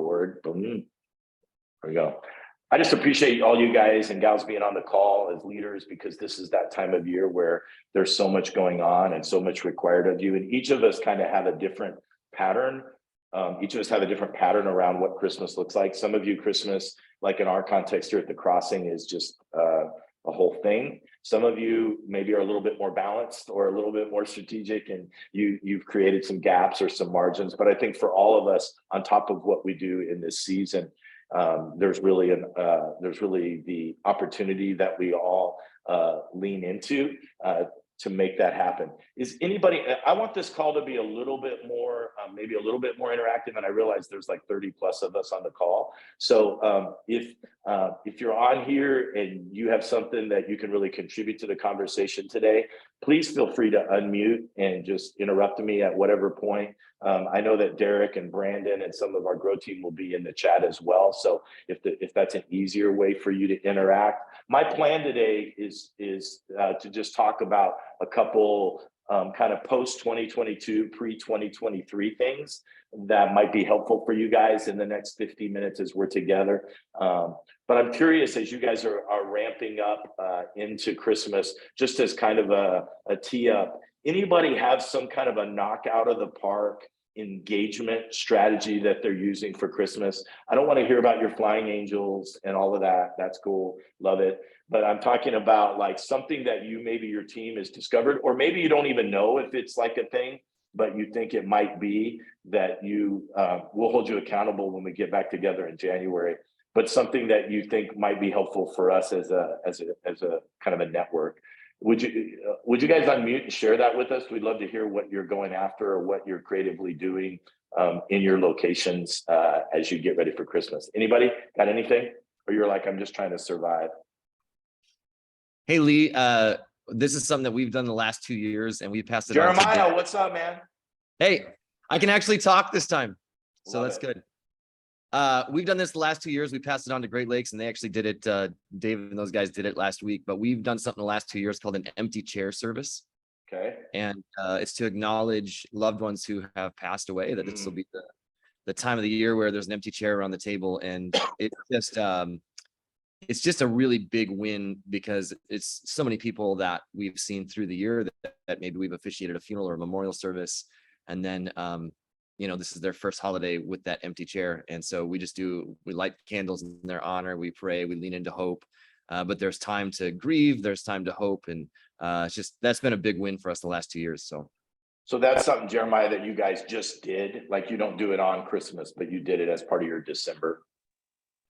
record. Boom. There we go. I just appreciate all you guys and gals being on the call as leaders, because this is that time of year where there's so much going on and so much required of you. And each of us kind of have a different pattern. Each of us have a different pattern around what Christmas looks like. Some of you, Christmas, like in our context here at the Crossing, is just a whole thing. Some of you maybe are a little bit more balanced or a little bit more strategic, and you've created some gaps or some margins. But I think for all of us, on top of what we do in this season, there's really the opportunity that we all lean into to make that happen. Is anybody? I want this call to be a little bit more, maybe a little bit more interactive. And I realize there's like 30 plus of us on the call. So if you're on here and you have something that you can really contribute to the conversation today, please feel free to unmute and just interrupt me at whatever point. I know that Derek and Brandon and some of our Grow team will be in the chat as well. So if that's an easier way for you to interact. My plan today is to just talk about a couple kind of post 2022, pre 2023 things that might be helpful for you guys in the next 50 minutes as we're together. But I'm curious, as you guys are ramping up into Christmas, just as kind of a tee up, anybody have some kind of a knock out of the park engagement strategy that they're using for Christmas? I don't want to hear about your flying angels and all of that. That's cool. Love it. But I'm talking about like something that maybe your team has discovered, or maybe you don't even know if it's like a thing, but you think it might be, that we'll hold you accountable when we get back together in January, but something that you think might be helpful for us as a kind of a network. Would you guys unmute and share that with us? We'd love to hear what you're going after or what you're creatively doing in your locations as you get ready for Christmas. Anybody got anything? Or you're like, I'm just trying to survive? Hey, Lee, this is something that we've done the last 2 years, and we passed it on. Jeremiah, what's up, man? Hey, I can actually talk this time. So Love that's it. Good. We've done this the last 2 years. We passed it on to Great Lakes, and they actually did it. Dave and those guys did it last week, but we've done something the last 2 years called an empty chair service. Okay. And it's to acknowledge loved ones who have passed away, that this will be the time of the year where there's an empty chair around the table. And it's just a really big win, because it's so many people that we've seen through the year that maybe we've officiated a funeral or a memorial service. And then, this is their first holiday with that empty chair. And so we light candles in their honor. We pray, we lean into hope, but there's time to grieve. There's time to hope. And that's been a big win for us the last 2 years. So that's something, Jeremiah, that you guys just did. Like, you don't do it on Christmas, but you did it as part of your December.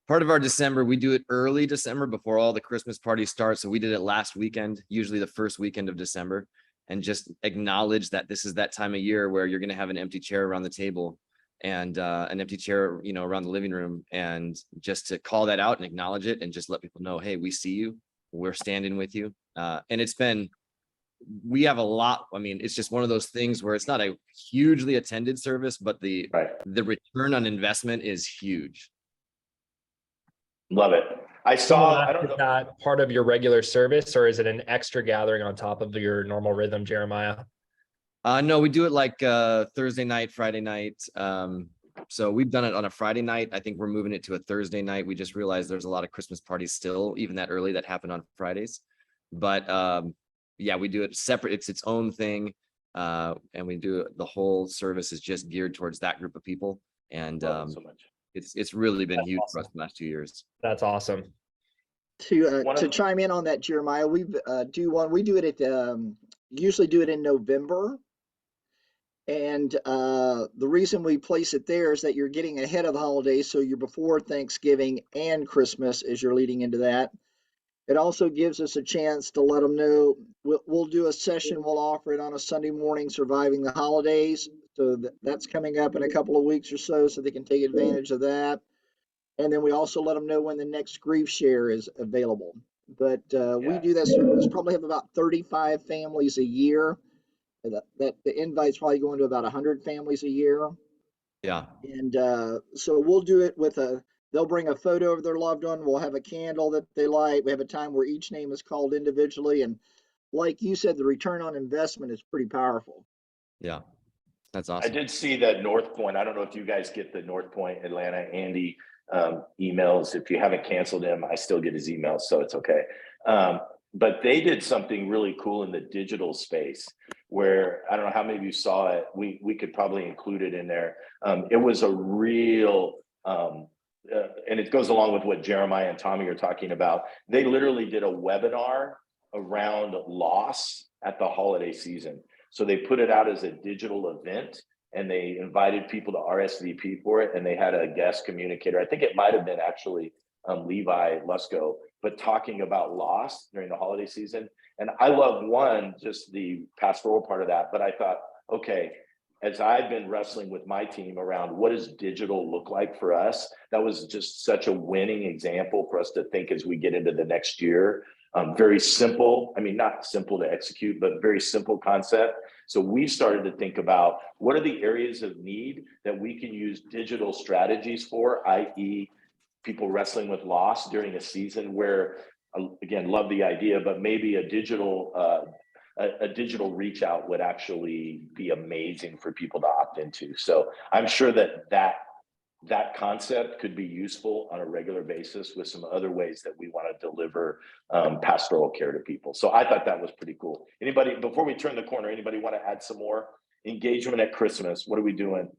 Part of our December, we do it early December before all the Christmas parties start. So we did it last weekend, usually the first weekend of December, and just acknowledge that this is that time of year where you're going to have an empty chair around the table and an empty chair, around the living room, and just to call that out and acknowledge it and just let people know, hey, we see you, we're standing with you. And we have a lot. I mean, it's just one of those things where it's not a hugely attended service, but the return on investment is huge. Love it. I saw. Is that part of your regular service, or is it an extra gathering on top of your normal rhythm, Jeremiah? No, we do it like Thursday night, Friday night. So we've done it on a Friday night. I think we're moving it to a Thursday night. We just realized there's a lot of Christmas parties still, even that early, that happen on Fridays. But we do it separate. It's its own thing. And we do the whole service is just geared towards that group of people. And so much. It's really been huge for us the last 2 years. That's awesome. To chime in on that, Jeremiah, we do it at usually do it in November, and the reason we place it there is that you're getting ahead of the holidays, so you're before Thanksgiving and Christmas as you're leading into that. It also gives us a chance to let them know we'll do a session. We'll offer it on a Sunday morning, surviving the holidays. So that's coming up in a couple of weeks or so they can take advantage of that. And then we also let them know when the next grief share is available. But we do that service, probably have about 35 families a year. That the invite's probably going to about 100 families a year. Yeah. And so we'll do it they'll bring a photo of their loved one. We'll have a candle that they light. We have a time where each name is called individually. And like you said, the return on investment is pretty powerful. Yeah. That's I awesome. did see that North Point. I don't know if you guys get the North Point Atlanta Andy emails. If you haven't canceled him, I still get his emails, so it's okay. But they did something really cool in the digital space where I don't know how many of you saw it. We could probably include it in there. It was a real and it goes along with what Jeremiah and Tommy are talking about. They literally did a webinar around loss at the holiday season. So they put it out as a digital event and they invited people to RSVP for it. And they had a guest communicator. I think it might have been actually Levi Lusko, but talking about loss during the holiday season. And I love just the pastoral part of that. But I thought, okay, as I've been wrestling with my team around what does digital look like for us, that was just such a winning example for us to think as we get into the next year. Very simple. I mean, not simple to execute, but very simple concept. So we started to think about what are the areas of need that we can use digital strategies for, i.e. people wrestling with loss during a season where, again, love the idea, but maybe a digital reach out would actually be amazing for people to opt into. So I'm sure that concept could be useful on a regular basis with some other ways that we want to deliver pastoral care to people. So I thought that was pretty cool. Anybody, before we turn the corner, anybody want to add some more engagement at Christmas? What are we doing?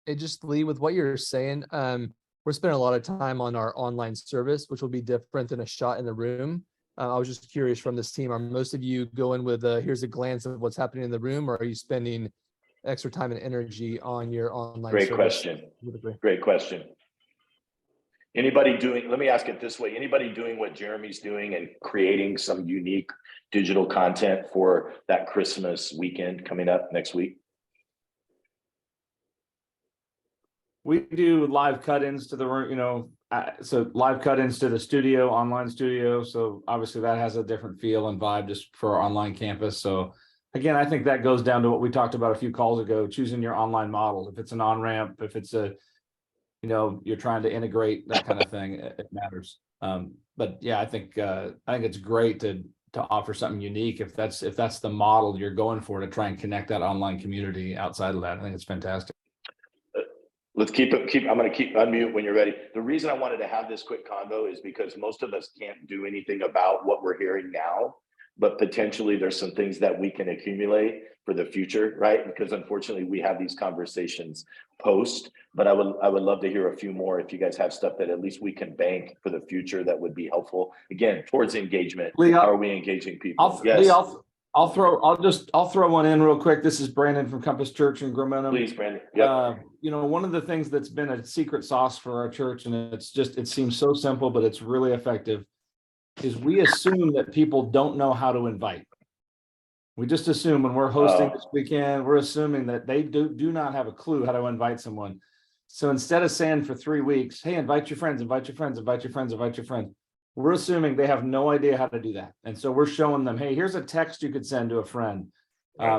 It just Lee, with what you're saying, we're spending a lot of time on our online service, which will be different than a shot in the room. I was just curious from this team, are most of you going with here's a glance of what's happening in the room, or are you spending extra time and energy on your online Great service? question. Great question. Anybody doing, let me ask it this way. Anybody doing what Jeremy's doing and creating some unique digital content for that Christmas weekend coming up next week? We do live cut-ins to the room, so live cut-ins to the studio, online studio. So obviously that has a different feel and vibe just for our online campus. So again, I think that goes down to what we talked about a few calls ago, choosing your online model. If it's an on-ramp, if it's you're trying to integrate that kind of thing, it matters. But yeah, I think it's great to offer something unique if that's the model you're going for, to try and connect that online community outside of that. I think it's fantastic. Let's I'm going to keep unmute when you're ready. The reason I wanted to have this quick convo is because most of us can't do anything about what we're hearing now, but potentially there's some things that we can accumulate for the future, right? Because unfortunately we have these conversations post, but I would love to hear a few more if you guys have stuff that at least we can bank for the future that would be helpful. Again, towards engagement. Lee, how are we engaging people? Yes. Lee, I'll throw one in real quick. This is Brandon from Compass Church in Grumman. Please, Brandon. Yep. One of the things that's been a secret sauce for our church, and it seems so simple, but it's really effective, is we assume that people don't know how to invite. We just assume when we're hosting this weekend, we're assuming that they do not have a clue how to invite someone. So instead of saying for 3 weeks, hey, invite your friends, invite your friends, invite your friends, invite your friends, we're assuming they have no idea how to do that. And so we're showing them, hey, here's a text you could send to a friend.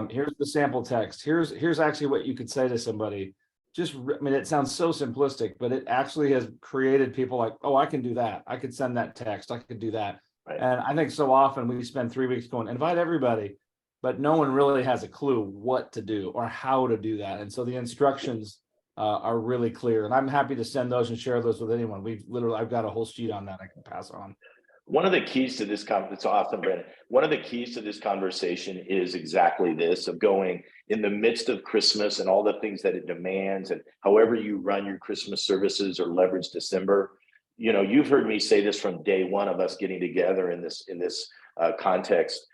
Here's the sample text. Here's actually what you could say to somebody. It sounds so simplistic, but it actually has created people like, oh, I can do that. I could send that text. I could do that. Right. And I think so often we spend 3 weeks going, invite everybody, but no one really has a clue what to do or how to do that. And so the instructions are really clear, and I'm happy to send those and share those with anyone. I've got a whole sheet on that I can pass on. One of the keys to this it's awesome, Brandon. One of the keys to this conversation is exactly this, of going in the midst of Christmas and all the things that it demands, and however you run your Christmas services or leverage December. You've heard me say this from day one of us getting together in this context.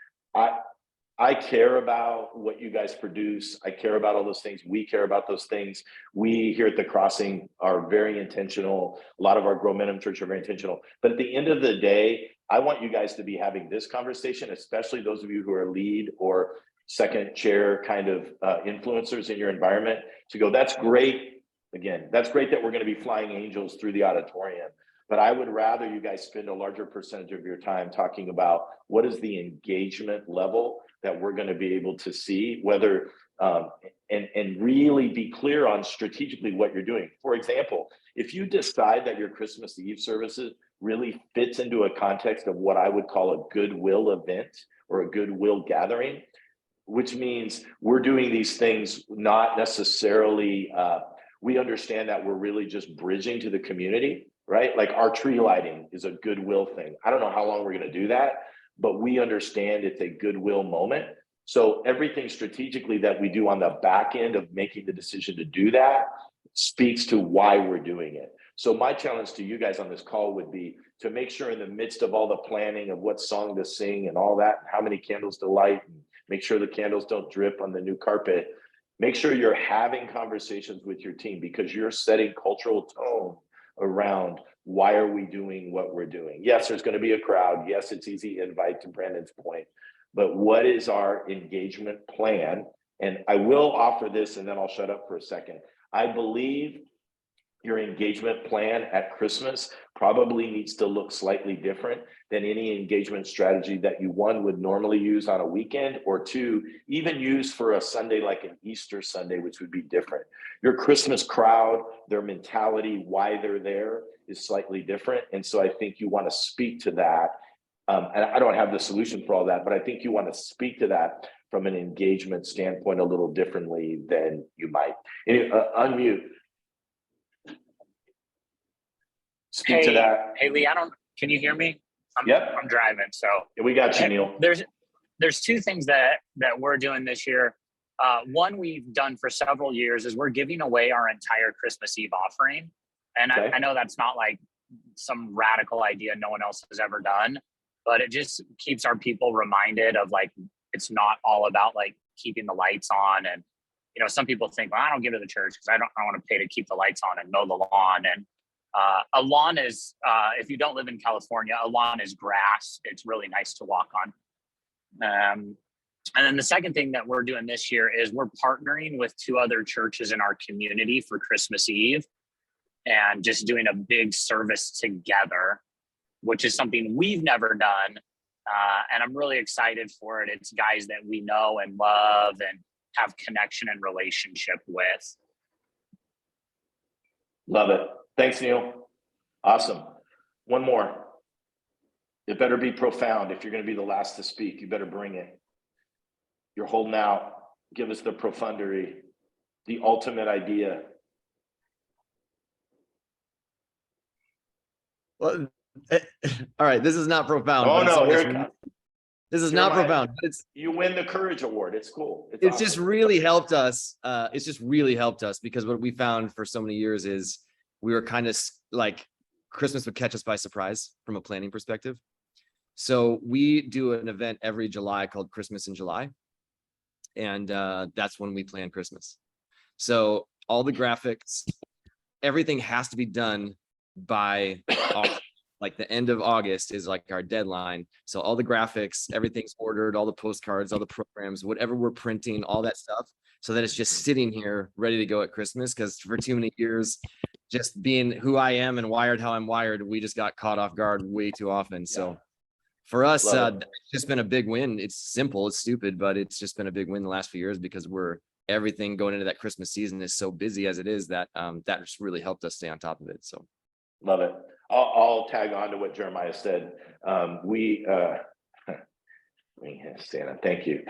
I care about what you guys produce. I care about all those things. We care about those things. We here at The Crossing are very intentional. A lot of our Grow Momentum Church are very intentional. But at the end of the day, I want you guys to be having this conversation, especially those of you who are lead or second chair kind of influencers in your environment, to go, that's great. Again, that's great that we're going to be flying angels through the auditorium. But I would rather you guys spend a larger percentage of your time talking about what is the engagement level that we're going to be able to see, whether and really be clear on strategically what you're doing. For example, if you decide that your Christmas Eve services really fits into a context of what I would call a goodwill event or a goodwill gathering, which means we're doing these things not necessarily, we understand that we're really just bridging to the community, right? Like our tree lighting is a goodwill thing. I don't know how long we're going to do that, but we understand it's a goodwill moment. So everything strategically that we do on the back end of making the decision to do that speaks to why we're doing it. So my challenge to you guys on this call would be to make sure in the midst of all the planning of what song to sing and all that, how many candles to light, and make sure the candles don't drip on the new carpet, make sure you're having conversations with your team because you're setting cultural tone around why are we doing what we're doing. Yes, there's going to be a crowd. Yes, it's easy invite to Brandon's point, but what is our engagement plan? And I will offer this and then I'll shut up for a second. I believe your engagement plan at Christmas probably needs to look slightly different than any engagement strategy that you, one, would normally use on a weekend, or two, even use for a Sunday like an Easter Sunday, which would be different. Your Christmas crowd, their mentality, why they're there is slightly different. And so I think you want to speak to that. And I don't have the solution for all that, but I think you want to speak to that from an engagement standpoint a little differently than you might. Anyway, unmute. Speak to that. Hey, Lee, can you hear me? Yep. I'm driving, so. Yeah, we got you, Neil. There's two things that we're doing this year. One we've done for several years is we're giving away our entire Christmas Eve offering. And Okay. I know that's not like some radical idea no one else has ever done, but it just keeps our people reminded of like, it's not all about like keeping the lights on. And, you know, some people think, well, I don't give to the church because I don't want to pay to keep the lights on and mow the lawn. And a lawn is, if you don't live in California, a lawn is grass. It's really nice to walk on. And then the second thing that we're doing this year is we're partnering with two other churches in our community for Christmas Eve and just doing a big service together, which is something we've never done. And I'm really excited for it. It's guys that we know and love and have connection and relationship with. Love it. Thanks, Neil. Awesome. One more. It better be profound. If you're going to be the last to speak, you better bring it. You're holding out. Give us the profundity, the ultimate idea. Well, all right. This is not profound. Oh but it's no, all here just- it comes. this is not Jeremiah, profound. But You win the Courage Award. It's cool. it's just awesome. really helped us. It's just really helped us because what we found for so many years is we were kind of like Christmas would catch us by surprise from a planning perspective. So we do an event every July called Christmas in July. And that's when we plan Christmas. So all the graphics, everything has to be done by like the end of August is like our deadline. So all the graphics, everything's ordered, all the postcards, all the programs, whatever we're printing, all that stuff, so that it's just sitting here ready to go at Christmas. Because for too many years, just being who I am and wired how I'm wired, we just got caught off guard way too often. So for us, Love it. it's just been a big win. It's simple, it's stupid, but it's just been a big win the last few years because everything going into that Christmas season is so busy as it is that that just really helped us stay on top of it. So Love it. I'll tag on to what Jeremiah said. Santa, thank you.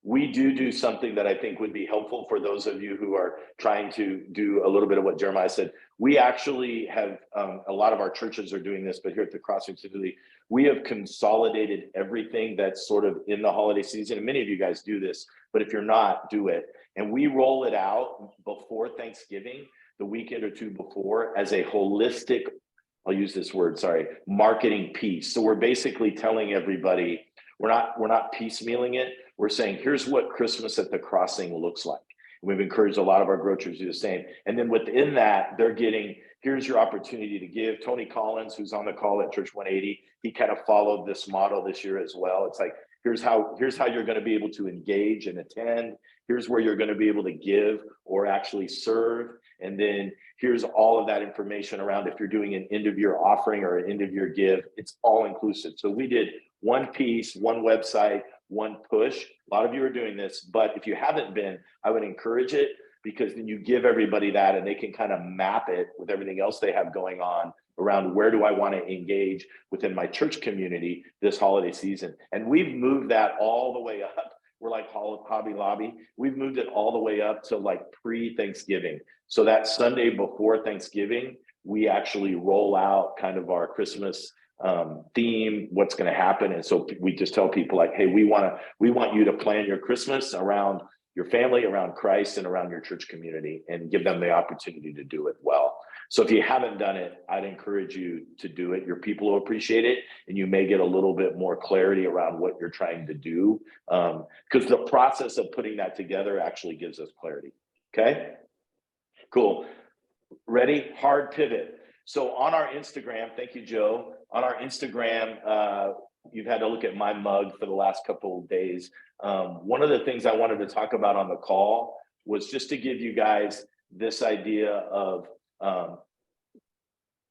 We do something that I think would be helpful for those of you who are trying to do a little bit of what Jeremiah said. We actually have, a lot of our churches are doing this, but here at the Crossing City, we have consolidated everything that's sort of in the holiday season. And many of you guys do this, but if you're not, do it. And we roll it out before Thanksgiving, the weekend or two before, as a holistic, I'll use this word, sorry, marketing piece. So we're basically telling everybody, we're not piecemealing it. We're saying, here's what Christmas at the Crossing looks like. We've encouraged a lot of our grocers to do the same. And then within that, they're getting, here's your opportunity to give. Tony Collins, who's on the call at Church 180, he kind of followed this model this year as well. It's like, here's how you're going to be able to engage and attend. Here's where you're going to be able to give or actually serve. And then here's all of that information around if you're doing an end of year offering or an end of year give, it's all inclusive. So we did one piece, one website, one push. A lot of you are doing this, but if you haven't been, I would encourage it, because then you give everybody that and they can kind of map it with everything else they have going on around where do I want to engage within my church community this holiday season. And we've moved that all the way up. We're like Hobby Lobby. We've moved it all the way up to like pre-Thanksgiving. So that Sunday before Thanksgiving, we actually roll out kind of our Christmas theme, what's going to happen. And so we just tell people like, hey, we want you to plan your Christmas around your family, around Christ, and around your church community, and give them the opportunity to do it well. So if you haven't done it, I'd encourage you to do it. Your people will appreciate it, and you may get a little bit more clarity around what you're trying to do, because the process of putting that together actually gives us clarity. Okay, cool. Ready? Hard pivot. So on our Instagram, thank you, Joe. On our Instagram, you've had to look at my mug for the last couple of days. One of the things I wanted to talk about on the call was just to give you guys this idea of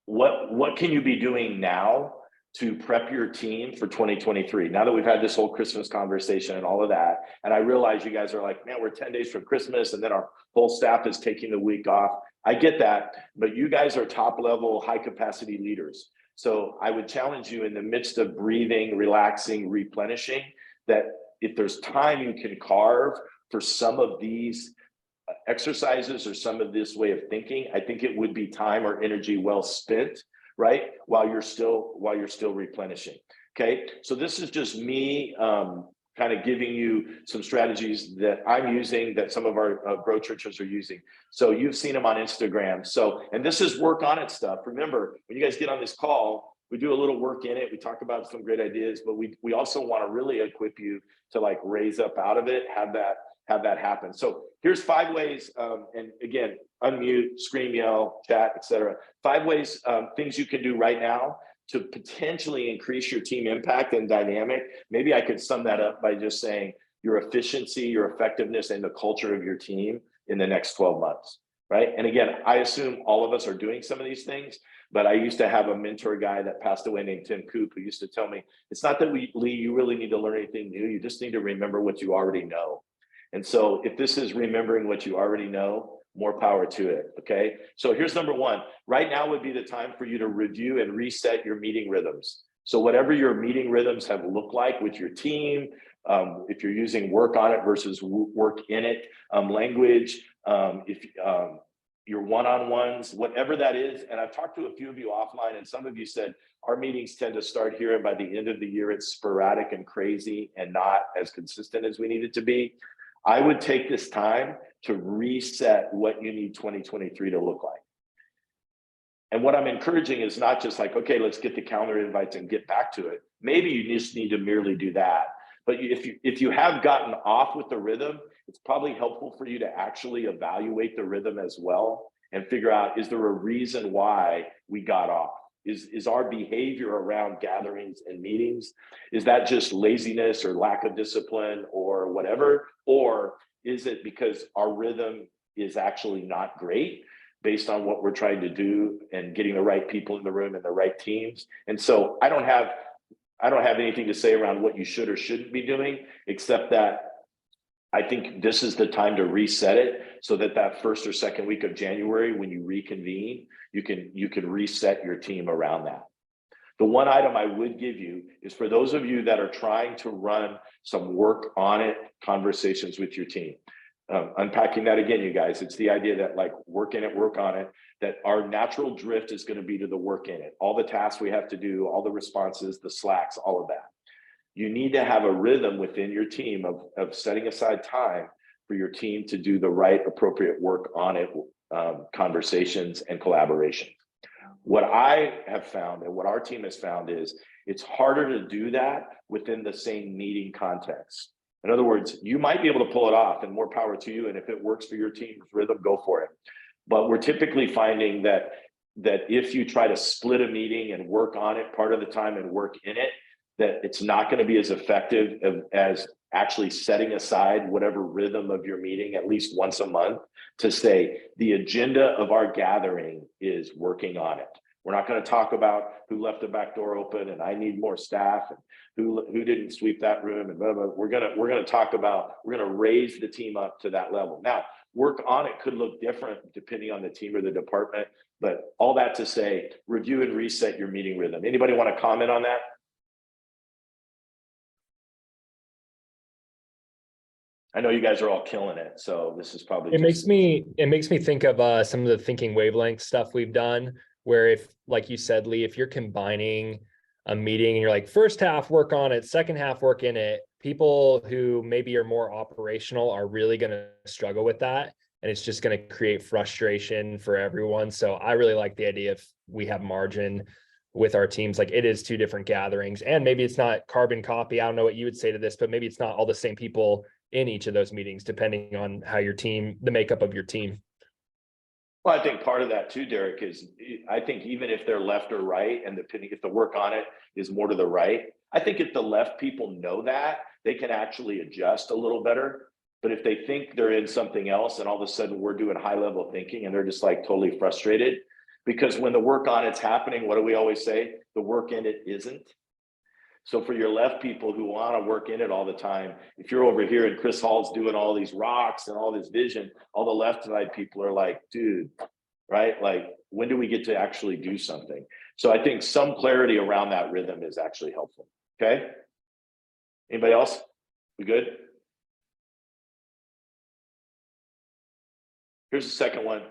what can you be doing now to prep your team for 2023? Now that we've had this whole Christmas conversation and all of that, and I realize you guys are like, man, we're 10 days from Christmas and then our whole staff is taking the week off. I get that, but you guys are top level, high capacity leaders. So I would challenge you in the midst of breathing, relaxing, replenishing, that if there's time you can carve for some of these exercises or some of this way of thinking, I think it would be time or energy well spent, right? While you're still replenishing. Okay, so this is just me kind of giving you some strategies that I'm using, that some of our Grow churches are using. So you've seen them on Instagram. So, and this is work on it stuff. Remember, when you guys get on this call, we do a little work in it. We talk about some great ideas, but we also want to really equip you to like raise up out of it, have that happen. So here's 5 ways, and again, unmute, scream, yell, chat, etc. 5 ways, things you can do right now to potentially increase your team impact and dynamic. Maybe I could sum that up by just saying your efficiency, your effectiveness, and the culture of your team in the next 12 months, right? And again, I assume all of us are doing some of these things, but I used to have a mentor guy that passed away named Tim Coop, who used to tell me, it's not that Lee, you really need to learn anything new. You just need to remember what you already know. And so if this is remembering what you already know, more power to it, okay? So here's number 1. Right now would be the time for you to review and reset your meeting rhythms. So whatever your meeting rhythms have looked like with your team, if you're using work on it versus work in it, language, if your one-on-ones, whatever that is. And I've talked to a few of you offline, and some of you said, our meetings tend to start here, and by the end of the year, it's sporadic and crazy and not as consistent as we need it to be. I would take this time to reset what you need 2023 to look like. And what I'm encouraging is not just like, okay, let's get the calendar invites and get back to it. Maybe you just need to merely do that. But if you have gotten off with the rhythm, it's probably helpful for you to actually evaluate the rhythm as well and figure out, is there a reason why we got off? Is our behavior around gatherings and meetings, is that just laziness or lack of discipline or whatever? Or is it because our rhythm is actually not great based on what we're trying to do and getting the right people in the room and the right teams? And so I don't have anything to say around what you should or shouldn't be doing, except that I think this is the time to reset it so that first or second week of January, when you reconvene, you can reset your team around that. The one item I would give you is for those of you that are trying to run some work on it conversations with your team. Unpacking that again, you guys, it's the idea that like work in it, work on it, that our natural drift is going to be to the work in it. All the tasks we have to do, all the responses, the slacks, all of that. You need to have a rhythm within your team of setting aside time for your team to do the right appropriate work on it, conversations and collaboration. What I have found and what our team has found is it's harder to do that within the same meeting context. In other words, you might be able to pull it off, and more power to you. And if it works for your team's rhythm, go for it. But we're typically finding that if you try to split a meeting and work on it part of the time and work in it, that it's not going to be as effective as actually setting aside whatever rhythm of your meeting at least once a month to say the agenda of our gathering is working on it. We're not going to talk about who left the back door open and I need more staff and who didn't sweep that room and blah, blah. We're going to talk about, we're going to raise the team up to that level. Now, work on it could look different depending on the team or the department. But all that to say, review and reset your meeting rhythm. Anybody want to comment on that? I know you guys are all killing it, so this is probably It makes me think of some of the thinking wavelength stuff we've done, where if, like you said, Lee, if you're combining a meeting and you're like, first half work on it, second half work in it, people who maybe are more operational are really going to struggle with that. And it's just going to create frustration for everyone. So I really like the idea if we have margin with our teams, like it is two different gatherings, and maybe it's not carbon copy. I don't know what you would say to this, but maybe it's not all the same people in each of those meetings, depending on how your team, the makeup of your team. Well, I think part of that too, Derek, is I think even if they're left or right, and depending if the work on it is more to the right, I think if the left people know that, they can actually adjust a little better. But if they think they're in something else and all of a sudden we're doing high level thinking and they're just like totally frustrated, because when the work on it's happening, what do we always say? The work in it isn't. So for your left people who want to work in it all the time, if you're over here and Chris Hall's doing all these rocks and all this vision, all the left side people are like, dude, right? Like, when do we get to actually do something? So I think some clarity around that rhythm is actually helpful. Okay. Anybody else? We good? Here's the second one.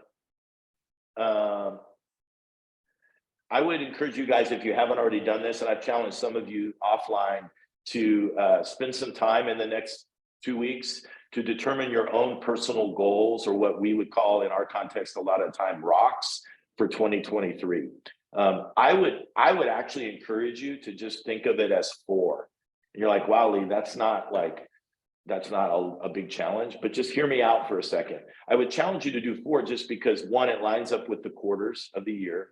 I would encourage you guys, if you haven't already done this, and I've challenged some of you offline to spend some time in the next 2 weeks to determine your own personal goals, or what we would call in our context a lot of time rocks for 2023. I would actually encourage you to just think of it as 4. And you're like, wow, Lee, that's not a big challenge, but just hear me out for a second. I would challenge you to do 4 just because 1, it lines up with the quarters of the year.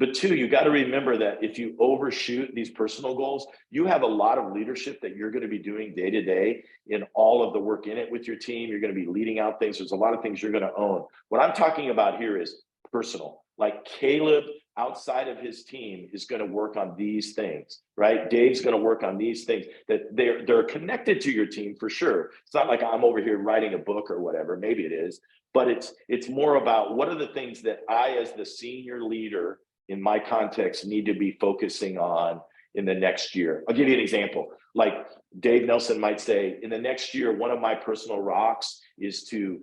But 2, you got to remember that if you overshoot these personal goals, you have a lot of leadership that you're going to be doing day to day in all of the work in it with your team. You're going to be leading out things. There's a lot of things you're going to own. What I'm talking about here is personal. Like Caleb outside of his team is going to work on these things, right? Dave's going to work on these things that they're connected to your team for sure. It's not like I'm over here writing a book or whatever. Maybe it is, but it's more about what are the things that I, as the senior leader in my context, need to be focusing on in the next year. I'll give you an example. Like Dave Nelson might say, in the next year, one of my personal rocks is to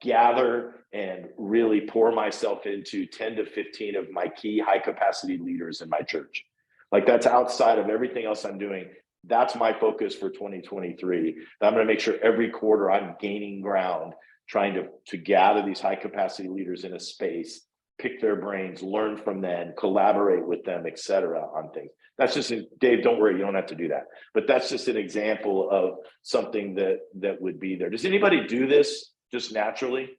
gather and really pour myself into 10 to 15 of my key high capacity leaders in my church. Like that's outside of everything else I'm doing. That's my focus for 2023. I'm going to make sure every quarter I'm gaining ground, trying to gather these high capacity leaders in a space, pick their brains, learn from them, collaborate with them, et cetera, on things. That's just, Dave, don't worry, you don't have to do that. But that's just an example of something that would be there. Does anybody do this just naturally?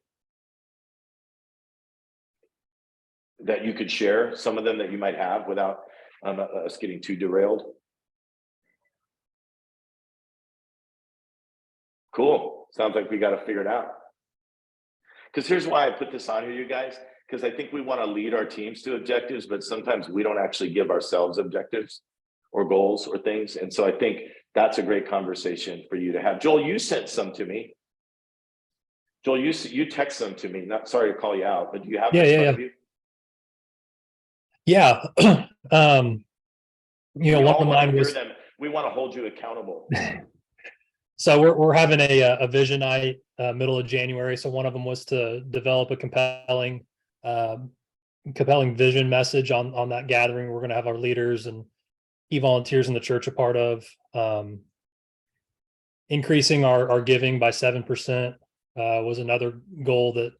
That you could share some of them that you might have without us getting too derailed? Cool. Sounds like we got to figure it out. Because here's why I put this on here, you guys. Because I think we want to lead our teams to objectives, but sometimes we don't actually give ourselves objectives or goals or things. And so I think that's a great conversation for you to have. Joel, you sent some to me. Joel, you text them to me. Not sorry to call you out, but do you have them in front of you? Yeah. One of mine was, them. We want to hold you accountable. So we're having a vision night middle of January. So one of them was to develop a compelling vision message on that gathering. We're going to have our leaders and volunteers in the church a part of. Increasing our giving by 7% was another goal that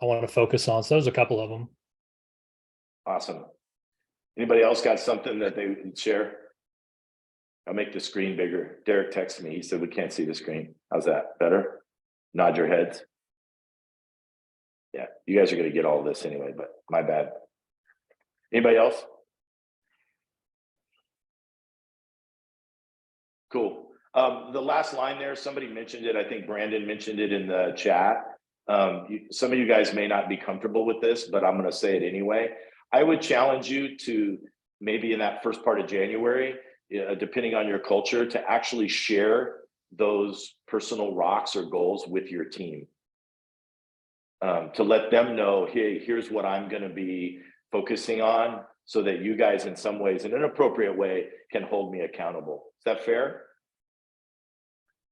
I want to focus on. So there's a couple of them. Awesome. Anybody else got something that they would share? I'll make the screen bigger. Derek texted me. He said, we can't see the screen. How's that? Better? Nod your heads. Yeah, you guys are going to get all of this anyway, but my bad. Anybody else? Cool. The last line there, somebody mentioned it. I think Brandon mentioned it in the chat. Some of you guys may not be comfortable with this, but I'm going to say it anyway. I would challenge you to maybe in that first part of January, depending on your culture, to actually share those personal rocks or goals with your team. To let them know, hey, here's what I'm going to be focusing on, so that you guys in some ways, in an appropriate way, can hold me accountable. Is that fair?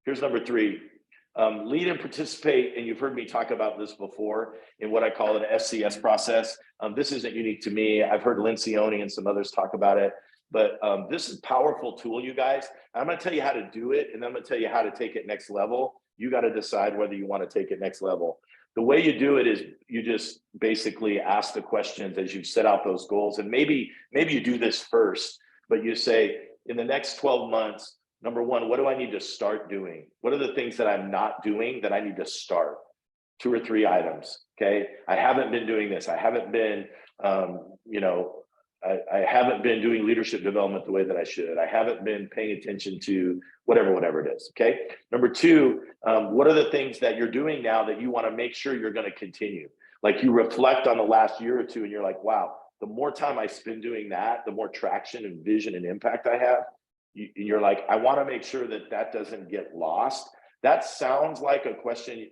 Here's number 3. Lead and participate, and you've heard me talk about this before, in what I call an SCS process. This isn't unique to me. I've heard Lencioni and some others talk about it, but this is a powerful tool, you guys. I'm going to tell you how to do it, and I'm going to tell you how to take it next level. You got to decide whether you want to take it next level. The way you do it is you just basically ask the questions as you set out those goals. And maybe you do this first, but you say, in the next 12 months, number 1, what do I need to start doing? What are the things that I'm not doing that I need to start? 2 or 3 items, okay? I haven't been doing this. I haven't been, I haven't been doing leadership development the way that I should. I haven't been paying attention to whatever it is, okay? Number 2, what are the things that you're doing now that you want to make sure you're going to continue? Like, you reflect on the last year or 2 and you're like, wow, the more time I spend doing that, the more traction and vision and impact I have. You're like, I want to make sure that that doesn't get lost. That sounds like a question,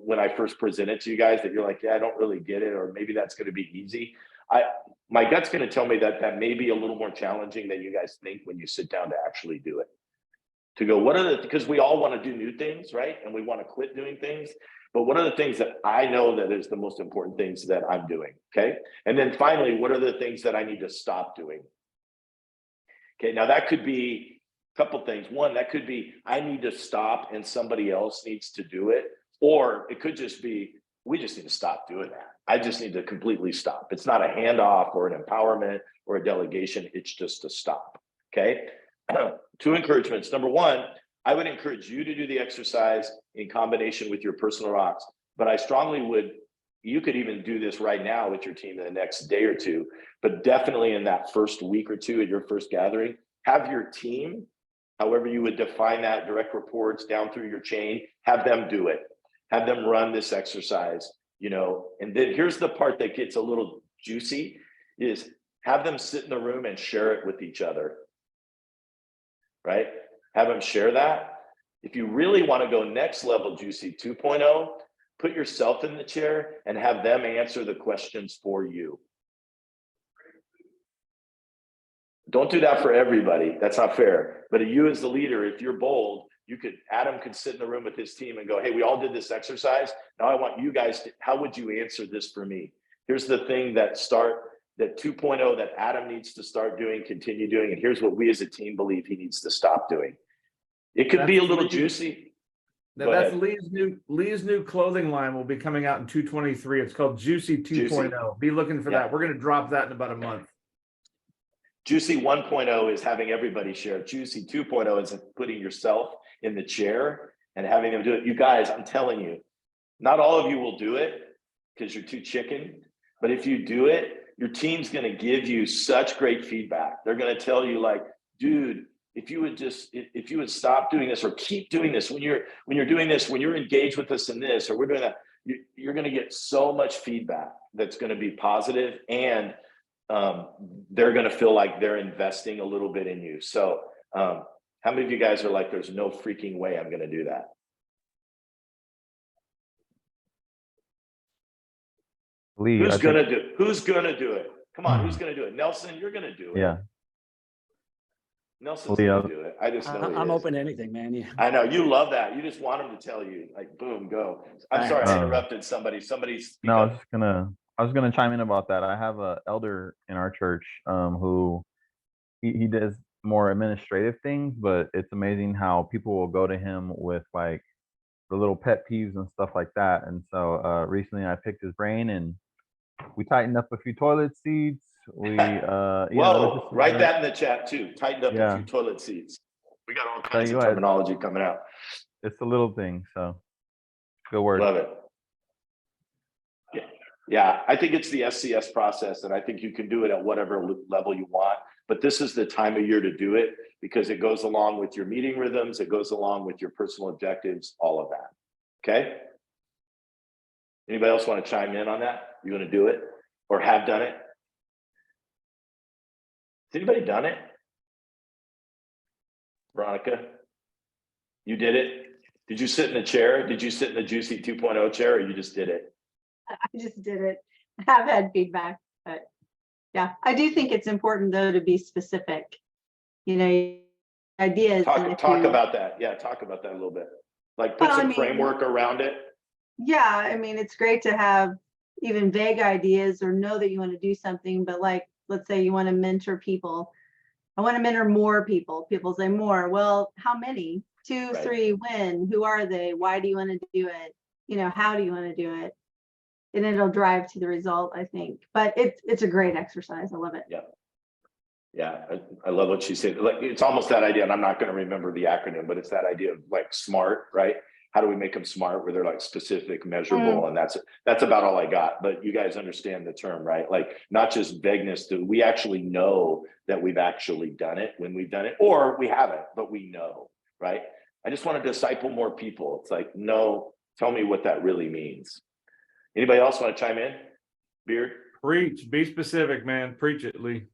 when I first present it to you guys, that you're like, yeah, I don't really get it, or maybe that's going to be easy. My gut's going to tell me that that may be a little more challenging than you guys think when you sit down to actually do it. To go, because we all want to do new things, right? And we want to quit doing things. But what are the things that I know that is the most important things that I'm doing, okay? And then finally, what are the things that I need to stop doing? Okay, now that could be a couple things. One, that could be I need to stop and somebody else needs to do it. Or it could just be, we just need to stop doing that. I just need to completely stop. It's not a handoff or an empowerment or a delegation. It's just a stop, okay? 2 encouragements. Number 1, I would encourage you to do the exercise in combination with your personal rocks. But I strongly would, you could even do this right now with your team in the next day or 2, but definitely in that first week or 2 at your first gathering, have your team, however you would define that, direct reports down through your chain, have them do it. Have them run this exercise, and then here's the part that gets a little juicy, is have them sit in the room and share it with each other, right? Have them share that. If you really want to go next level juicy 2.0, put yourself in the chair and have them answer the questions for you. Don't do that for everybody. That's not fair. But you as the leader, if you're bold, Adam could sit in the room with his team and go, hey, we all did this exercise. Now I want you guys to, how would you answer this for me? Here's the thing that 2.0 that Adam needs to start doing, continue doing. And here's what we as a team believe he needs to stop doing. It could be a little juicy. Now that's Lee's new clothing line will be coming out in 2/23. It's called Juicy 2.0. Be looking for that. We're going to drop that in about a month. Juicy 1.0 is having everybody share. Juicy 2.0 is putting yourself in the chair and having them do it. You guys, I'm telling you, not all of you will do it because you're too chicken. But if you do it, your team's going to give you such great feedback. They're going to tell you like, dude, if you would stop doing this or keep doing this, when you're doing this, when you're engaged with us in this, or we're doing that, you're going to get so much feedback that's going to be positive, and they're going to feel like they're investing a little bit in you. So how many of you guys are like, there's no freaking way I'm going to do that? Lee, Who's going to do it? Come on, who's going to do it? Nelson, you're going to do it. Yeah. Nelson's going to do it. I just know I'm open to anything, man. Yeah. I know you love that. You just want him to tell you, like, boom, go. I'm sorry, I interrupted somebody. No, I was gonna chime in about that. I have a elder in our church who he does more administrative things, but it's amazing how people will go to him with like the little pet peeves and stuff like that. And so recently I picked his brain and we tightened up a few toilet seats. We write that in the chat too. Tightened up a few toilet seats. We got all kinds of terminology coming out. It's a little thing, so good word. Love it. Yeah, I think it's the SCS process, and I think you can do it at whatever level you want. But this is the time of year to do it because it goes along with your meeting rhythms, it goes along with your personal objectives, all of that. Okay? Anybody else want to chime in on that? You want to do it or have done it? Has anybody done it? Veronica? You did it? Did you sit in the chair? Did you sit in the Juicy 2.0 chair, or you just did it? I just did it. I've had feedback, but yeah, I do think it's important though to be specific. You know, ideas. Talk about that. Yeah, talk about that a little bit. Like put some framework around it. Yeah, I mean, it's great to have even vague ideas or know that you want to do something, but like, let's say you want to mentor people. I want to mentor more people. People say more. Well, how many? 2, Right. 3, when? Who are they? Why do you want to do it? You know, how do you want to do it? And it'll drive to the result, I think. But it's a great exercise. I love it. Yeah. Yeah, I love what she said. Like, it's almost that idea, and I'm not going to remember the acronym, but it's that idea of like SMART, right? How do we make them smart where they're like specific, measurable, and that's about all I got. But you guys understand the term, right? Like not just vagueness. Do we actually know that we've actually done it when we've done it, or we haven't, but we know, right? I just want to disciple more people. It's like, no, tell me what that really means. Anybody else want to chime in? Beard? Preach, be specific, man. Preach it, Lee.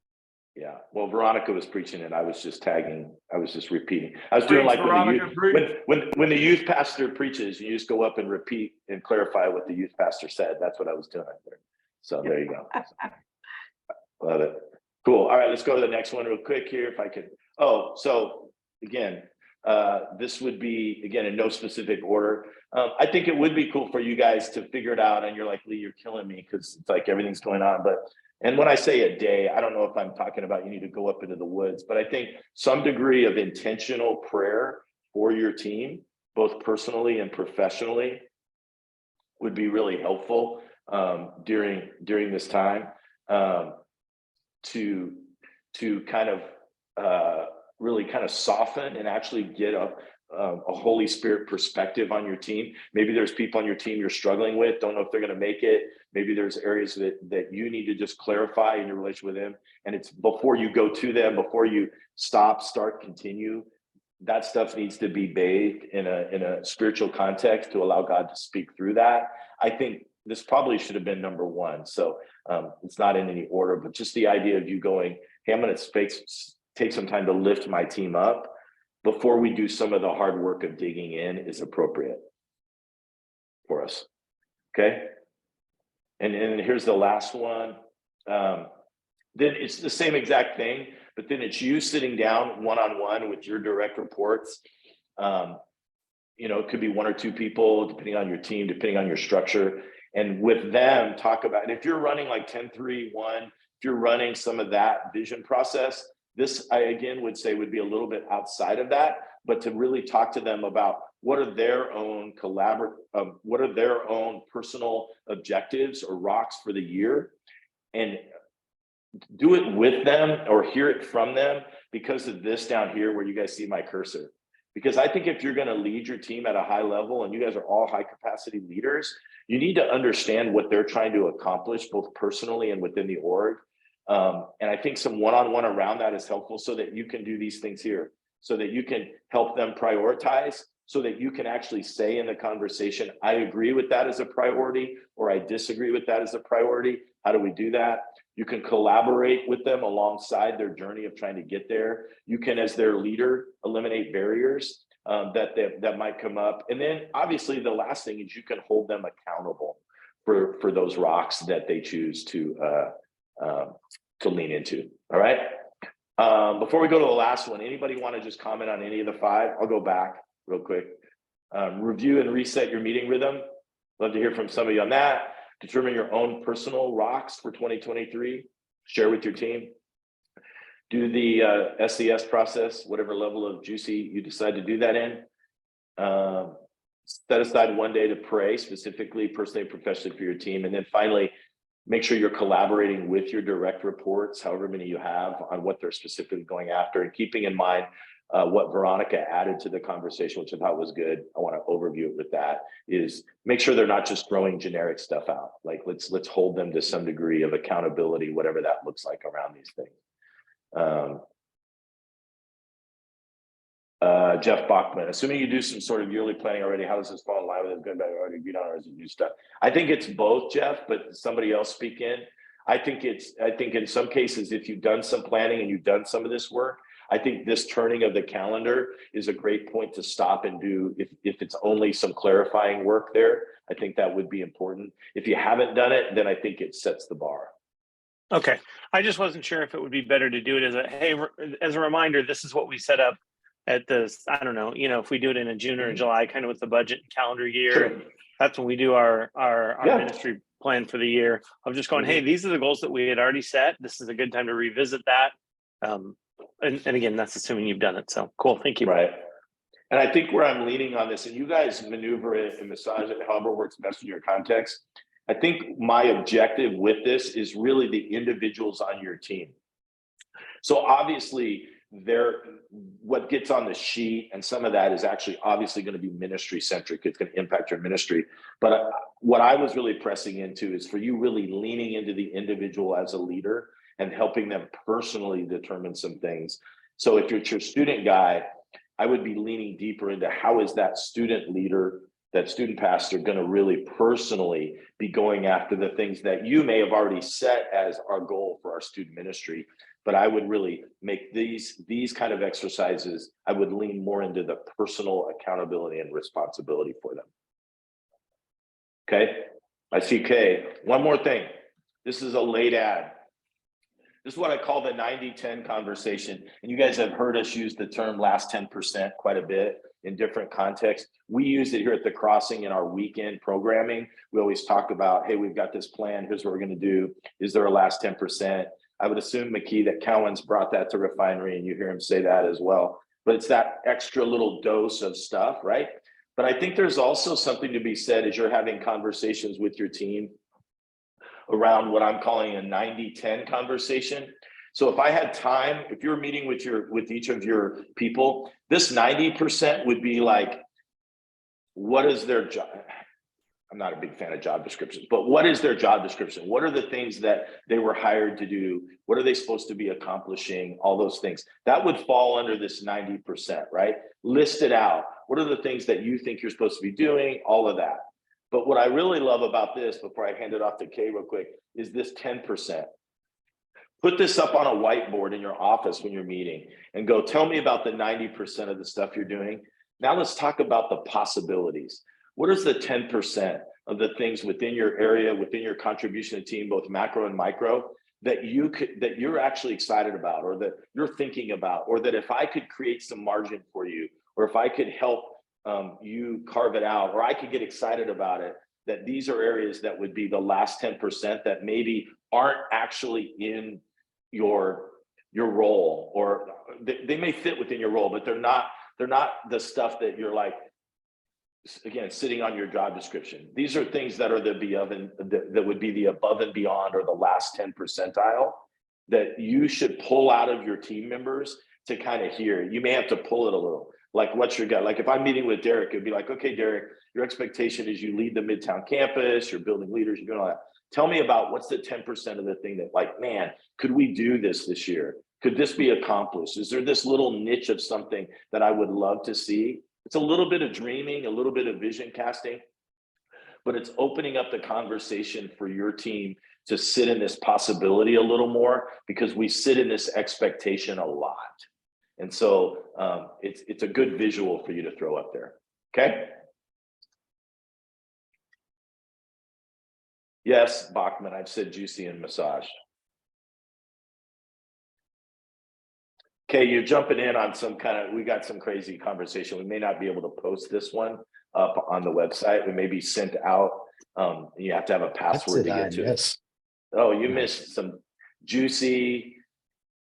Yeah, well, Veronica was preaching it. I was just tagging. I was just repeating. I was doing like when the youth pastor preaches, you just go up and repeat and clarify what the youth pastor said. That's what I was doing there. So there you go. Love it. Cool. All right, let's go to the next one real quick here, if I could. Oh, so again, this would be again in no specific order. I think it would be cool for you guys to figure it out. And you're like, Lee, you're killing me because it's like everything's going on, but. And when I say a day, I don't know if I'm talking about you need to go up into the woods, but I think some degree of intentional prayer for your team, both personally and professionally, would be really helpful during this time to kind of really kind of soften and actually get a Holy Spirit perspective on your team. Maybe there's people on your team you're struggling with, don't know if they're going to make it. Maybe there's areas that you need to just clarify in your relationship with them. And it's before you go to them, before you start, continue, that stuff needs to be bathed in a spiritual context to allow God to speak through that. I think this probably should have been number one. So it's not in any order, but just the idea of you going, hey, I'm going to take some time to lift my team up before we do some of the hard work of digging in is appropriate for us. Okay. And here's the last one. Then it's the same exact thing, but then it's you sitting down one-on-one with your direct reports. You know, it could be 1 or 2 people, depending on your team, depending on your structure. And with them, talk about, and if you're running like 10-3-1, if you're running some of that vision process, this, I again would say, would be a little bit outside of that, but to really talk to them about what are their own what are their own personal objectives or rocks for the year, and do it with them or hear it from them because of this down here where you guys see my cursor. Because I think if you're going to lead your team at a high level, and you guys are all high capacity leaders, you need to understand what they're trying to accomplish both personally and within the org. And I think some one-on-one around that is helpful so that you can do these things here, so that you can help them prioritize, so that you can actually say in the conversation, I agree with that as a priority, or I disagree with that as a priority. How do we do that? You can collaborate with them alongside their journey of trying to get there. You can, as their leader, eliminate barriers that might come up. And then obviously the last thing is you can hold them accountable for those rocks that they choose to lean into. All right. Before we go to the last one, anybody want to just comment on any of the 5? I'll go back real quick. Review and reset your meeting rhythm. Love to hear from some of you on that. Determine your own personal rocks for 2023. Share with your team. Do the SCS process, whatever level of juicy you decide to do that in. Set aside one day to pray specifically, personally, and professionally for your team. And then finally, make sure you're collaborating with your direct reports, however many you have, on what they're specifically going after, and keeping in mind what Veronica added to the conversation, which I thought was good. I want to overview it with that, is make sure they're not just throwing generic stuff out. Like let's hold them to some degree of accountability, whatever that looks like around these things. Jeff Bachman, assuming you do some sort of yearly planning already, how does this fall in line with good, bad, or good, or is it new stuff? I think it's both, Jeff, but somebody else speak in. I think in some cases, if you've done some planning and you've done some of this work, I think this turning of the calendar is a great point to stop and do. If it's only some clarifying work there, I think that would be important. If you haven't done it, then I think it sets the bar. Okay, I just wasn't sure if it would be better to do it as a, hey, as a reminder, this is what we set up at the, I don't know, if we do it in a June or a July, kind of with the budget and calendar year. Sure. That's when we do our Yeah. ministry plan for the year. I'm just going, hey, these are the goals that we had already set. This is a good time to revisit that. And again, that's assuming you've done it. So cool. Thank you. Right. And I think where I'm leaning on this, and you guys maneuver it and massage it however works best in your context. I think my objective with this is really the individuals on your team. So obviously what gets on the sheet, and some of that is actually obviously going to be ministry centric. It's going to impact your ministry. But what I was really pressing into is for you really leaning into the individual as a leader and helping them personally determine some things. So if you're your student guy, I would be leaning deeper into how is that student leader, that student pastor, going to really personally be going after the things that you may have already set as our goal for our student ministry. But I would really make these kind of exercises, I would lean more into the personal accountability and responsibility for them. Okay, I see Kay. One more thing. This is a late ad. This is what I call the 90-10 conversation. And you guys have heard us use the term last 10% quite a bit in different contexts. We use it here at the Crossing in our weekend programming. We always talk about, hey, we've got this plan. Here's what we're going to do. Is there a last 10%? I would assume, McKee, that Cowan's brought that to Refinery, and you hear him say that as well. But it's that extra little dose of stuff, right? But I think there's also something to be said as you're having conversations with your team around what I'm calling a 90-10 conversation. So if I had time, if you're meeting with each of your people, this 90% would be like, what is their job? I'm not a big fan of job descriptions, but what is their job description? What are the things that they were hired to do? What are they supposed to be accomplishing? All those things. That would fall under this 90%, right? List it out. What are the things that you think you're supposed to be doing? All of that. But what I really love about this, before I hand it off to Kay real quick, is this 10%. Put this up on a whiteboard in your office when you're meeting and go, tell me about the 90% of the stuff you're doing. Now let's talk about the possibilities. What is the 10% of the things within your area, within your contribution to team, both macro and micro, that you're actually excited about, or that you're thinking about, or that if I could create some margin for you, or if I could help you carve it out, or I could get excited about it, that these are areas that would be the last 10% that maybe aren't actually in your role, or they may fit within your role, but they're not the stuff that you're like, again, sitting on your job description. These are things that are that would be the above and beyond, or the last 10 percentile that you should pull out of your team members to kind of hear. You may have to pull it a little. Like, what's your gut? Like, if I'm meeting with Derek, it'd be like, okay, Derek, your expectation is you lead the Midtown campus, you're building leaders, you're doing all that. Tell me about what's the 10% of the thing that, like, man, could we do this year? Could this be accomplished? Is there this little niche of something that I would love to see? It's a little bit of dreaming, a little bit of vision casting, but it's opening up the conversation for your team to sit in this possibility a little more, because we sit in this expectation a lot. And so it's a good visual for you to throw up there. Okay. Yes, Bachman, I've said juicy and massage. Okay, you're jumping in on we got some crazy conversation. We may not be able to post this one up on the website. We may be sent out. You have to have a password to get to it. Oh, you missed some juicy.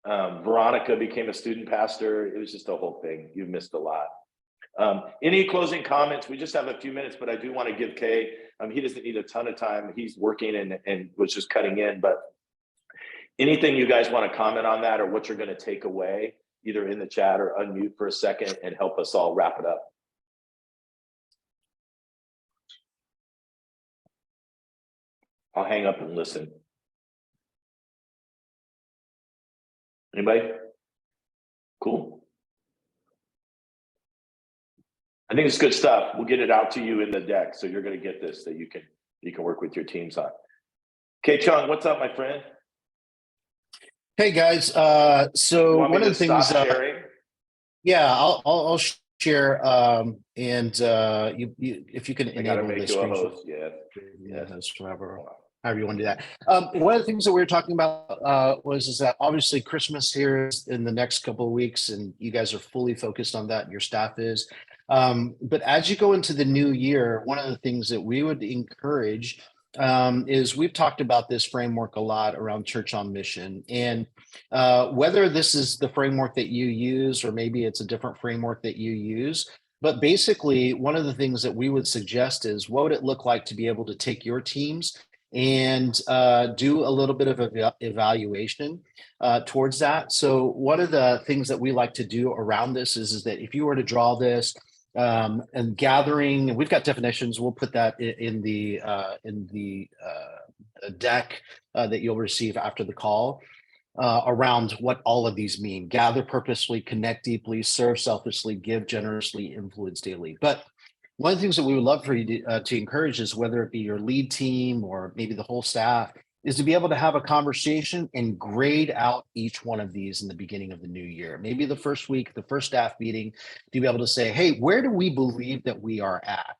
Veronica became a student pastor. It was just a whole thing. You've missed a lot. Any closing comments? We just have a few minutes, but I do want to give Kay, he doesn't need a ton of time. He's working and was just cutting in, but anything you guys want to comment on that, or what you're going to take away, either in the chat or unmute for a second and help us all wrap it up. I'll hang up and listen. Anybody? Cool. I think it's good stuff. We'll get it out to you in the deck, so you're going to get this that you can work with your teams on. Okay, Chung, what's up, my friend? Hey guys, so one of the things sharing? Yeah, I'll share. And if you can I gotta enable the make you a screen share. host, yeah. Yeah, that's however you want to do that. One of the things that we were talking about was that obviously Christmas here is in the next couple of weeks, and you guys are fully focused on that, and your staff is. But as you go into the new year, one of the things that we would encourage is we've talked about this framework a lot around Church on Mission, and whether this is the framework that you use, or maybe it's a different framework that you use. But basically, one of the things that we would suggest is what would it look like to be able to take your teams and do a little bit of evaluation towards that. So one of the things that we like to do around this is that if you were to draw this and gathering, and we've got definitions, we'll put that in the deck that you'll receive after the call. Around what all of these mean: gather purposefully, connect deeply, serve selflessly, give generously, influence daily. But one of the things that we would love for you to encourage is, whether it be your lead team or maybe the whole staff, is to be able to have a conversation and grade out each one of these in the beginning of the new year. Maybe the first week, the first staff meeting, to be able to say, hey, where do we believe that we are at?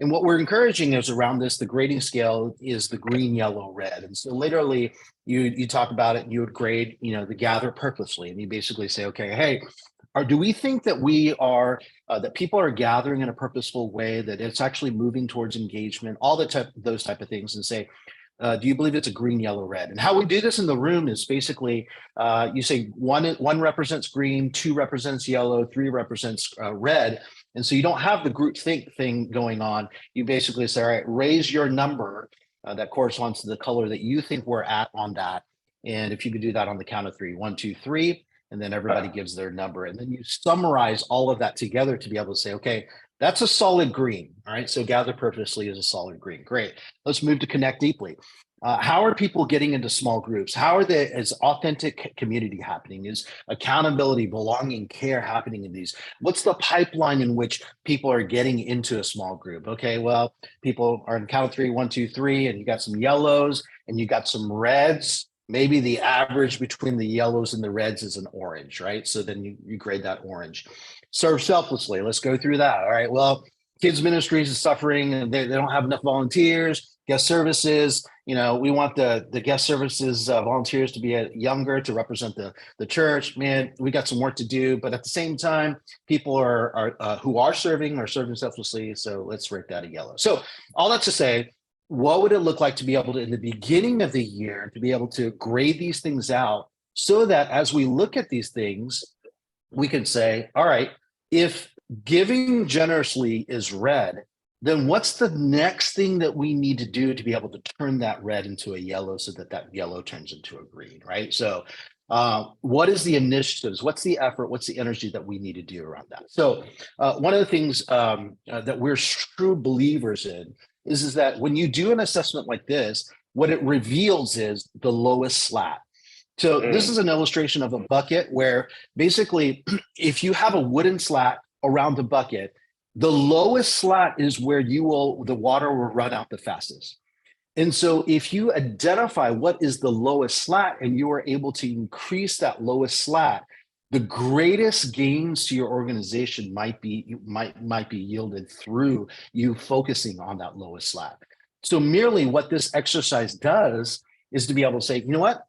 And what we're encouraging is around this, the grading scale is the green, yellow, red. And so literally you talk about it and you would grade, the gather purposely. And you basically say, okay, hey, do we think that we are, that people are gathering in a purposeful way, that it's actually moving towards engagement, all those type of things, and say, do you believe it's a green, yellow, red? And how we do this in the room is basically, you say one represents green, 2 represents yellow, 3 represents red. And so you don't have the group think thing going on. You basically say, all right, raise your number that corresponds to the color that you think we're at on that. And if you could do that on the count of 3, 1, 2, 3, and then everybody gives their number. And then you summarize all of that together to be able to say, okay, that's a solid green. All right, so gather purposely is a solid green. Great. Let's move to connect deeply. How are people getting into small groups? How are they, is authentic community happening? Is accountability, belonging, care happening in these? What's the pipeline in which people are getting into a small group? Okay, well, people are in count of 3, 1, 2, 3, and you got some yellows and you got some reds. Maybe the average between the yellows and the reds is an orange, right? So then you grade that orange. Serve selflessly. Let's go through that. All right, well, kids ministries is suffering and they don't have enough volunteers. Guest services, we want the guest services volunteers to be younger, to represent the church. Man, we got some work to do, but at the same time, people who are serving selflessly. So let's rate that a yellow. So all that to say, what would it look like to be able to, in the beginning of the year, to be able to grade these things out, so that as we look at these things, we can say, all right, if giving generously is red, then what's the next thing that we need to do to be able to turn that red into a yellow, so that that yellow turns into a green, right? So what is the initiatives? What's the effort? What's the energy that we need to do around that? So one of the things that we're true believers in is that when you do an assessment like this, what it reveals is the lowest slat. So this is an illustration of a bucket where basically, if you have a wooden slat around the bucket, the lowest slat is where the water will run out the fastest. And so if you identify what is the lowest slat and you are able to increase that lowest slat, the greatest gains to your organization might be yielded through you focusing on that lowest slat. So merely what this exercise does is to be able to say, you know what?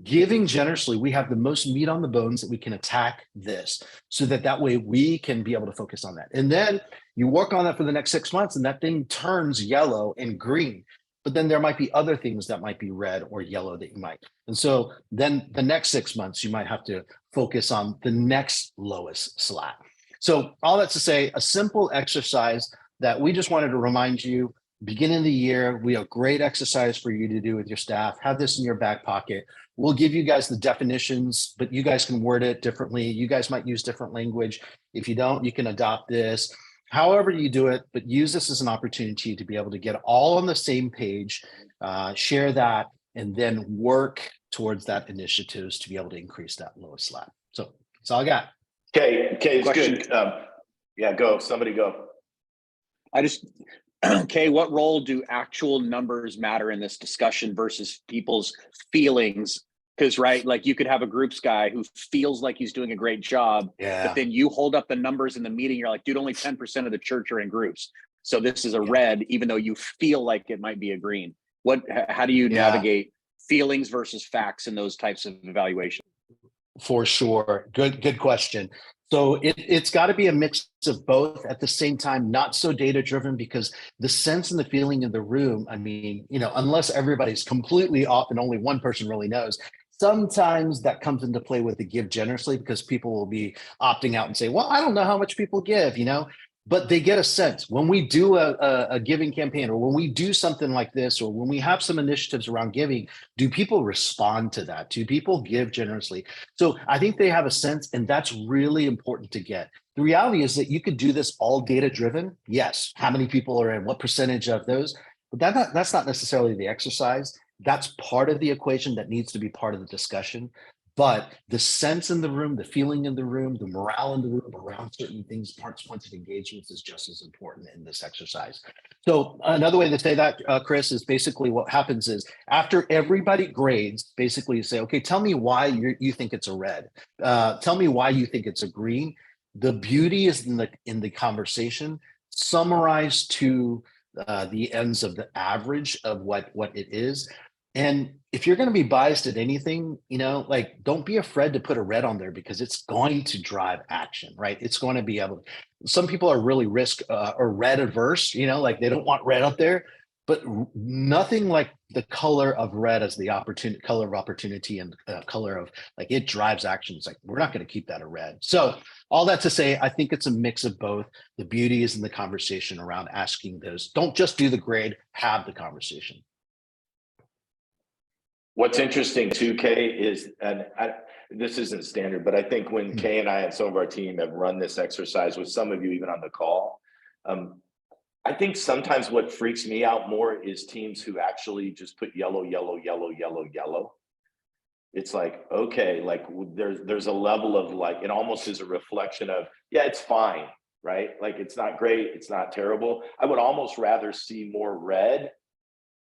Giving generously, we have the most meat on the bones that we can attack this, so that way we can be able to focus on that. And then you work on that for the next 6 months, and that thing turns yellow and green. But then there might be other things that might be red or yellow that you might. And so then the next 6 months, you might have to focus on the next lowest slat. So all that to say, a simple exercise that we just wanted to remind you, beginning of the year, we have a great exercise for you to do with your staff. Have this in your back pocket. We'll give you guys the definitions, but you guys can word it differently. You guys might use different language. If you don't, you can adopt this. However you do it, but use this as an opportunity to be able to get all on the same page, share that, and then work towards that initiatives to be able to increase that lowest slat. So that's all I got. Okay, it's good. Yeah, go. Somebody go. Okay, what role do actual numbers matter in this discussion versus people's feelings Because, right, like you could have a groups guy who feels like he's doing a great job, Yeah. but then you hold up the numbers in the meeting. You're like, dude, only 10% of the church are in groups. So this is a red, even though you feel like it might be a green. How do you navigate feelings versus facts in those types of evaluations? For sure. Good question. So it's got to be a mix of both at the same time, not so data driven, because the sense and the feeling in the room, I mean, unless everybody's completely off and only one person really knows, sometimes that comes into play with the give generously, because people will be opting out and say, well, I don't know how much people give, but they get a sense when we do a giving campaign, or when we do something like this, or when we have some initiatives around giving, do people respond to that? Do people give generously? So I think they have a sense, and that's really important to get. The reality is that you could do this all data driven. Yes. How many people are in, what percentage of those, but that's not necessarily the exercise. That's part of the equation that needs to be part of the discussion. But the sense in the room, the feeling in the room, the morale in the room around certain things, parts, points of engagements is just as important in this exercise. So another way to say that, Chris, is basically what happens is after everybody grades, basically you say, okay, tell me why you think it's a red. Tell me why you think it's a green. The beauty is in the conversation summarized to the ends of the average of what it is. And if you're going to be biased at anything, don't be afraid to put a red on there, because it's going to drive action, right? It's going to be able. Some people are really risk or red averse, like they don't want red up there, but nothing like the color of red as the color of opportunity, and color of like it drives action. It's like, we're not going to keep that a red. So all that to say, I think it's a mix of both. The beauty is in the conversation around asking those. Don't just do the grade, have the conversation. What's interesting too, Kay, is, and this isn't standard, but I think when Kay and I and some of our team have run this exercise with some of you even on the call, I think sometimes what freaks me out more is teams who actually just put yellow, yellow, yellow, yellow, yellow. It's like, okay, like there's a level of like, it almost is a reflection of, yeah, it's fine, right? Like it's not great, it's not terrible. I would almost rather see more red,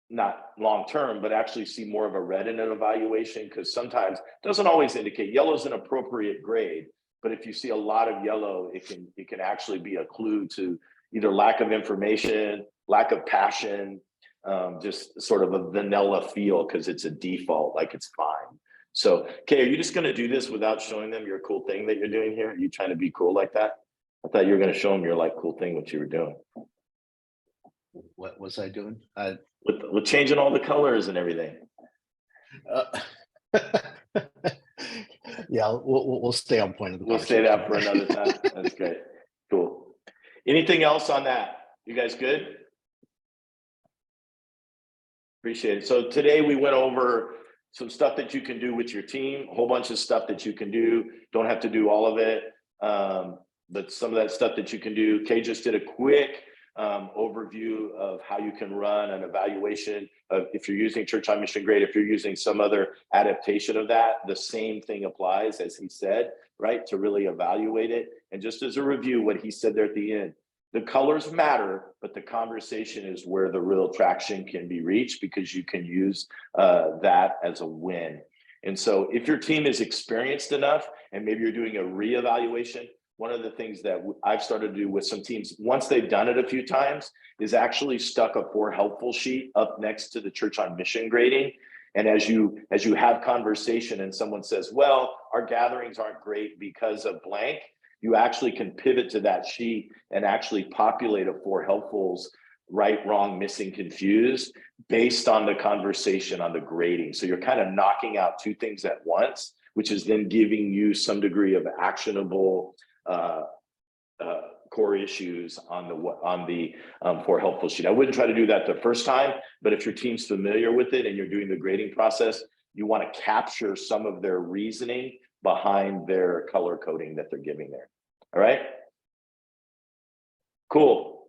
not long-term, but actually see more of a red in an evaluation, because sometimes it doesn't always indicate yellow is an appropriate grade, but if you see a lot of yellow, it can actually be a clue to either lack of information, lack of passion, just sort of a vanilla feel because it's a default, like it's fine. So, Kay, are you just going to do this without showing them your cool thing that you're doing here? Are you trying to be cool like that? I thought you were going to show them your like cool thing, what you were doing. What was I doing? With changing all the colors and everything. Yeah, we'll stay on point of the. We'll say that for another time. That's great. Cool. Anything else on that? You guys good? Appreciate it. So today we went over some stuff that you can do with your team, a whole bunch of stuff that you can do. Don't have to do all of it, but some of that stuff that you can do. Kay just did a quick overview of how you can run an evaluation of if you're using Church on Mission Grade, if you're using some other adaptation of that, the same thing applies, as he said, right? To really evaluate it. And just as a review, what he said there at the end, the colors matter, but the conversation is where the real traction can be reached, because you can use that as a win. And so if your team is experienced enough and maybe you're doing a reevaluation, one of the things that I've started to do with some teams, once they've done it a few times, is actually stuck a For Helpful sheet up next to the Church on Mission grading. And as you have conversation and someone says, well, our gatherings aren't great because of blank, you actually can pivot to that sheet and actually populate a For Helpfuls, right, wrong, missing, confused, based on the conversation on the grading. So you're kind of knocking out two things at once, which is then giving you some degree of actionable core issues on the For Helpful sheet. I wouldn't try to do that the first time, but if your team's familiar with it and you're doing the grading process, you want to capture some of their reasoning behind their color coding that they're giving there. All right. Cool.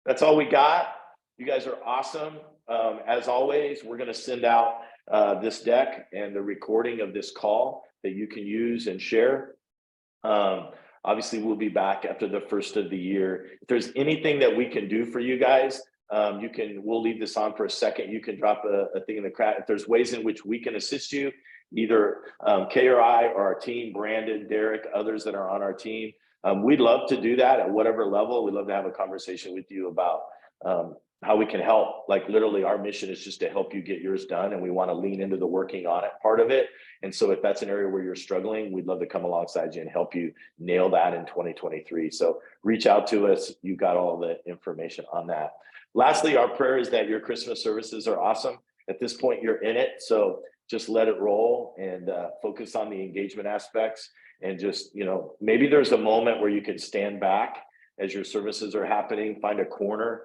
That's all we got. You guys are awesome. As always, we're going to send out this deck and the recording of this call that you can use and share. Obviously, we'll be back after the first of the year. If there's anything that we can do for you guys, we'll leave this on for a second. You can drop a thing in the chat. If there's ways in which we can assist you, either Kay or I or our team, Brandon, Derek, others that are on our team, we'd love to do that at whatever level. We'd love to have a conversation with you about how we can help. Like literally our mission is just to help you get yours done. And we want to lean into the working on it part of it. And so if that's an area where you're struggling, we'd love to come alongside you and help you nail that in 2023. So reach out to us. You got all the information on that. Lastly, our prayer is that your Christmas services are awesome. At this point, you're in it. So just let it roll and focus on the engagement aspects. And just, maybe there's a moment where you can stand back as your services are happening, find a corner,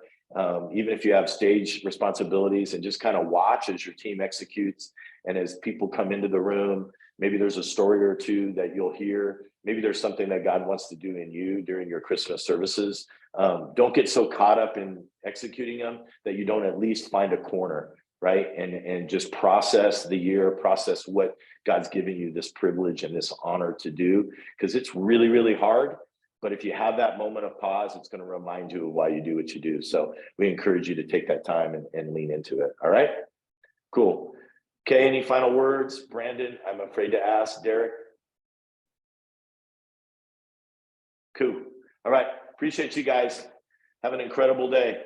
even if you have stage responsibilities, and just kind of watch as your team executes. And as people come into the room, maybe there's a story or two that you'll hear. Maybe there's something that God wants to do in you during your Christmas services. Don't get so caught up in executing them that you don't at least find a corner, right? And just process the year, process what God's giving you this privilege and this honor to do, because it's really, really hard. But if you have that moment of pause, it's going to remind you of why you do what you do. So we encourage you to take that time and lean into it. All right, cool. Okay, any final words? Brandon, I'm afraid to ask. Derek? Cool. All right, appreciate you guys. Have an incredible day.